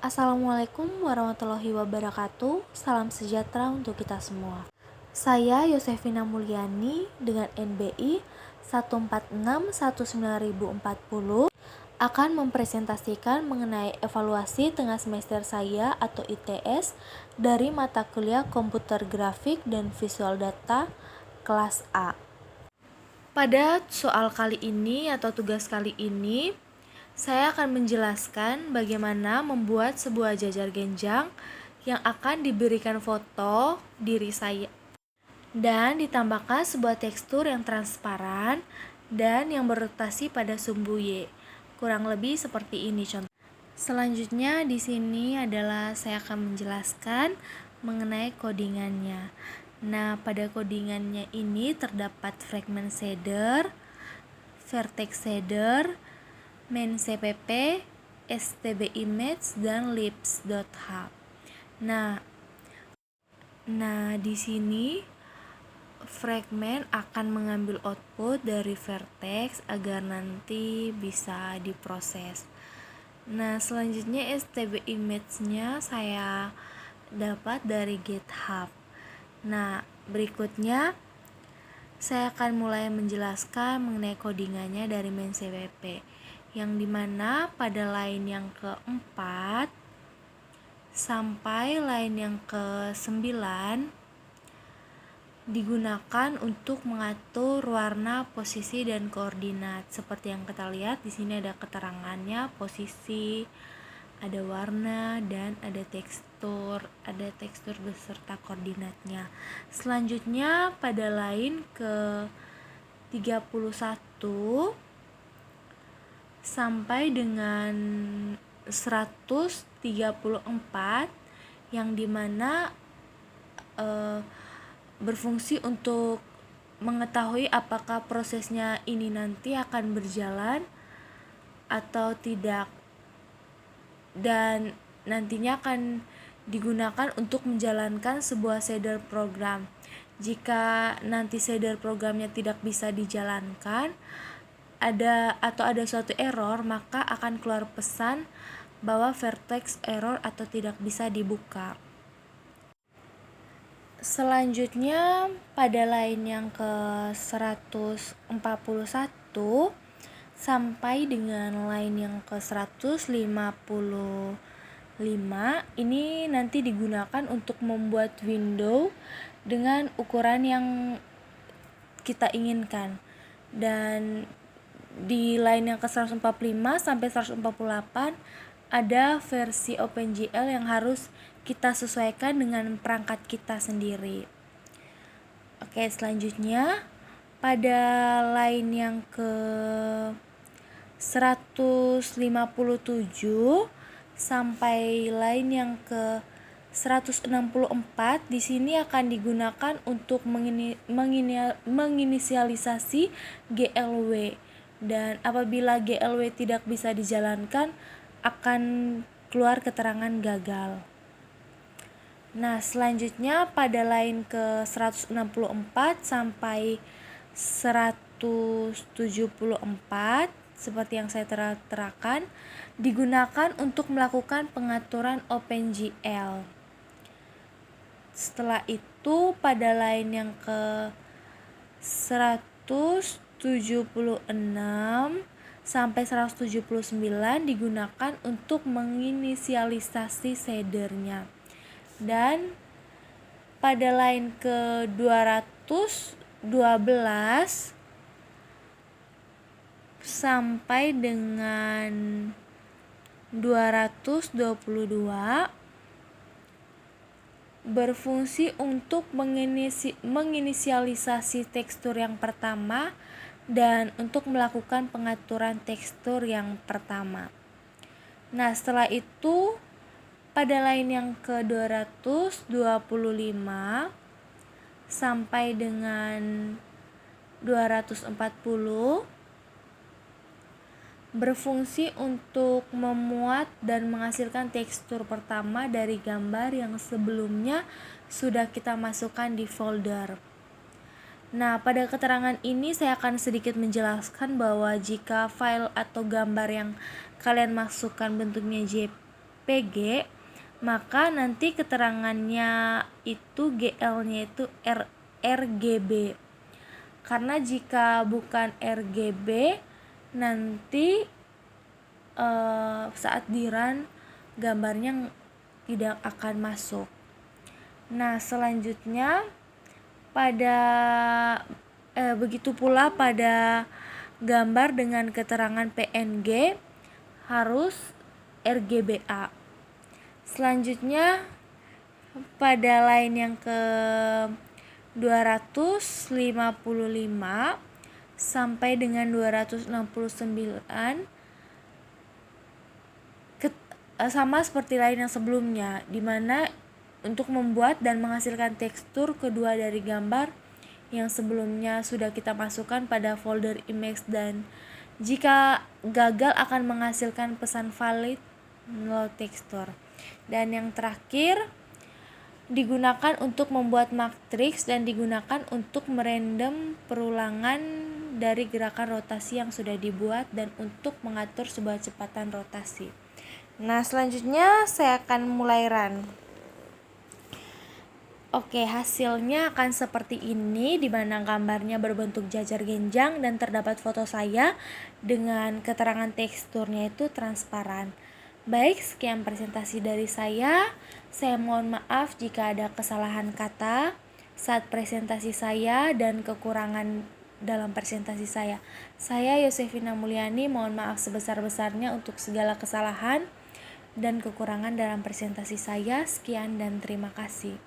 Assalamualaikum warahmatullahi wabarakatuh. Salam sejahtera untuk kita semua. Saya Yosefina Mulyani dengan NBI 1461940 akan mempresentasikan mengenai evaluasi tengah semester saya atau ITS dari mata kuliah Komputer Grafik dan Visual Data kelas A. Pada soal kali ini atau tugas kali ini, saya akan menjelaskan bagaimana membuat sebuah jajar genjang yang akan diberikan foto diri saya dan ditambahkan sebuah tekstur yang transparan dan yang berotasi pada sumbu Y. Kurang lebih seperti ini contoh. Selanjutnya di sini adalah saya akan menjelaskan mengenai codingannya. Nah, pada codingannya ini terdapat fragment shader, vertex shader, main CPP, stb image, dan libs.h. Nah, di sini fragment akan mengambil output dari vertex agar nanti bisa diproses. Nah, selanjutnya stb image-nya saya dapat dari GitHub. Nah, berikutnya saya akan mulai menjelaskan mengenai codingannya dari main CPP, yang dimana pada line yang keempat sampai line yang ke-9 digunakan untuk mengatur warna, posisi, dan koordinat. Seperti yang kita lihat di sini ada keterangannya, posisi, ada warna, dan ada tekstur beserta koordinatnya. Selanjutnya pada line ke-31 sampai dengan 134 yang dimana berfungsi untuk mengetahui apakah prosesnya ini nanti akan berjalan atau tidak, dan nantinya akan digunakan untuk menjalankan sebuah shader program. Jika nanti shader programnya tidak bisa dijalankan, ada suatu error, maka akan keluar pesan bahwa vertex error atau tidak bisa dibuka. Selanjutnya pada line yang ke-141 sampai dengan line yang ke-155 ini nanti digunakan untuk membuat window dengan ukuran yang kita inginkan. Dan di line yang ke-145 sampai 148 ada versi OpenGL yang harus kita sesuaikan dengan perangkat kita sendiri. Oke, selanjutnya pada line yang ke-157 sampai line yang ke-164 di sini akan digunakan untuk menginisialisasi GLW, dan apabila GLW tidak bisa dijalankan akan keluar keterangan gagal. Nah, selanjutnya pada line ke-164 sampai 174 seperti yang saya terakan digunakan untuk melakukan pengaturan OpenGL. Setelah itu pada line yang ke-176 sampai 179 digunakan untuk menginisialisasi shadernya. Dan pada line ke-212 sampai dengan 222 berfungsi untuk menginisialisasi tekstur yang pertama dan untuk melakukan pengaturan tekstur yang pertama. Nah, setelah itu pada line yang ke-225 sampai dengan 240 berfungsi untuk memuat dan menghasilkan tekstur pertama dari gambar yang sebelumnya sudah kita masukkan di folder. Nah, pada keterangan ini saya akan sedikit menjelaskan bahwa jika file atau gambar yang kalian masukkan bentuknya PG, maka nanti keterangannya itu GL-nya itu RGB. Karena jika bukan RGB, nanti saat di-run gambarnya tidak akan masuk. Nah, selanjutnya begitu pula pada gambar dengan keterangan PNG harus RGBA. Selanjutnya pada line yang ke 255 sampai dengan 269 sama seperti line yang sebelumnya, di mana untuk membuat dan menghasilkan tekstur kedua dari gambar yang sebelumnya sudah kita masukkan pada folder image, dan jika gagal akan menghasilkan pesan valid no texture. Dan yang terakhir digunakan untuk membuat matriks dan digunakan untuk merandom perulangan dari gerakan rotasi yang sudah dibuat dan untuk mengatur sebuah kecepatan rotasi. Nah, selanjutnya saya akan mulai run. Oke, hasilnya akan seperti ini, di mana gambarnya berbentuk jajar genjang dan terdapat foto saya dengan keterangan teksturnya itu transparan. Baik, sekian presentasi dari saya. Saya mohon maaf jika ada kesalahan kata saat presentasi saya dan kekurangan dalam presentasi saya. Saya Yosefina Mulyani mohon maaf sebesar-besarnya untuk segala kesalahan dan kekurangan dalam presentasi saya. Sekian dan terima kasih.